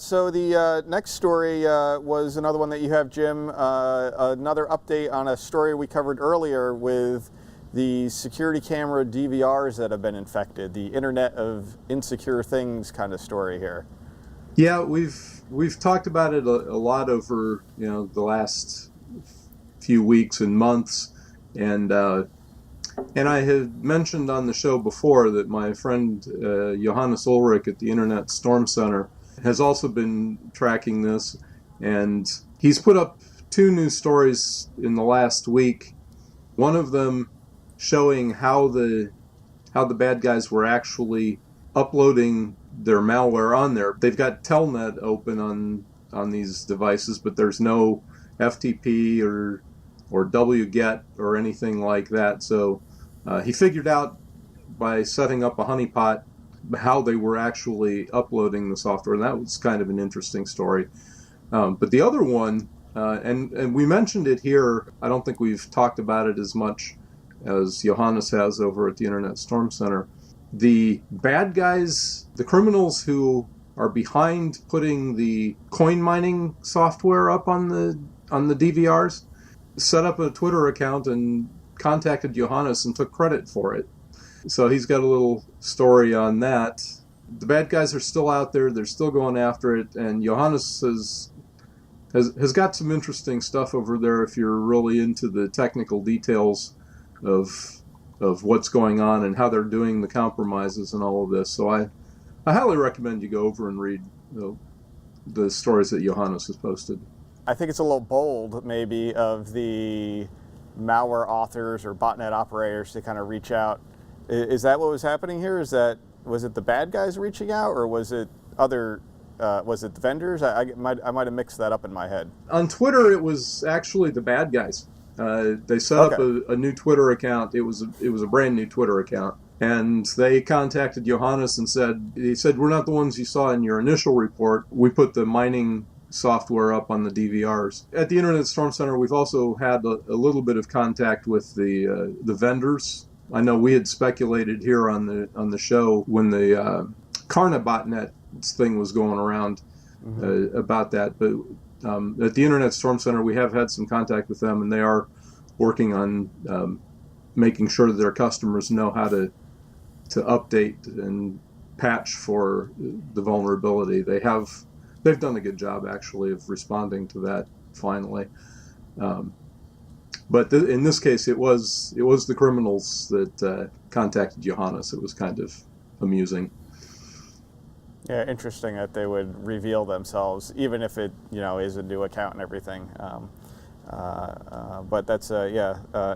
So the next story was another one that you have, Jim, another update on a story we covered earlier with the security camera DVRs that have been infected, the Internet of Insecure Things kind of story here. Yeah, we've talked about it a lot over the last few weeks and months, and I had mentioned on the show before that my friend Johanna Solarek at the Internet Storm Center has also been tracking this, and he's put up two new stories in the last week. One of them showing how the bad guys were actually uploading their malware on there. They've got Telnet open on these devices, but there's no FTP or wget or anything like that. So he figured out by setting up a honeypot how they were actually uploading the software. And that was kind of an interesting story. But the other one, and we mentioned it here, I don't think we've talked about it as much as Johannes has over at the Internet Storm Center. The bad guys, the criminals who are behind putting the coin mining software up on the DVRs, set up a Twitter account and contacted Johannes and took credit for it. So he's got a little story on that. The bad guys are still out there. They're still going after it. And Johannes has got some interesting stuff over there if you're really into the technical details of what's going on and how they're doing the compromises and all of this. So I highly recommend you go over and read the stories that Johannes has posted. I think it's a little bold, maybe, of the malware authors or botnet operators to kind of reach out. Is that what was happening here? Was it the bad guys reaching out, or was it was it the vendors? I might have mixed that up in my head. On Twitter, it was actually the bad guys. They set up a new Twitter account. It was a brand new Twitter account, and they contacted Johannes and said, we're not the ones you saw in your initial report. We put the mining software up on the DVRs. At the Internet Storm Center, we've also had a little bit of contact with the vendors. I know we had speculated here on the show when the Karna botnet thing was going around about that, but at the Internet Storm Center, we have had some contact with them, and they are working on making sure that their customers know how to update and patch for the vulnerability. They've done a good job, actually, of responding to that finally. But in this case, it was the criminals that contacted Johannes. It was kind of amusing. Yeah, interesting that they would reveal themselves, even if it is a new account and everything. But that's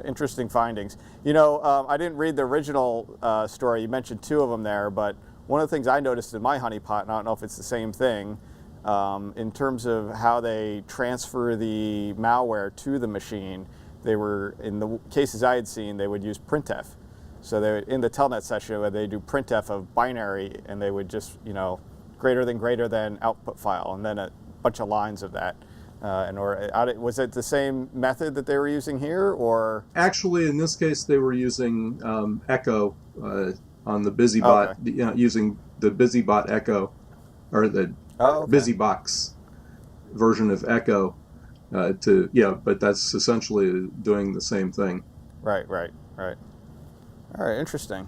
interesting findings. I didn't read the original story. You mentioned two of them there, but one of the things I noticed in my honeypot, and I don't know if it's the same thing, in terms of how they transfer the malware to the machine, they were, in the cases I had seen, they would use Printf. So they would, in the telnet session, where they do Printf of binary, and they would just, greater than output file, and then a bunch of lines of that. Was it the same method that they were using here, or? Actually, in this case, they were using Echo on the BusyBot, using the BusyBot Echo, or the BusyBox version of Echo. But that's essentially doing the same thing. Right. All right, interesting.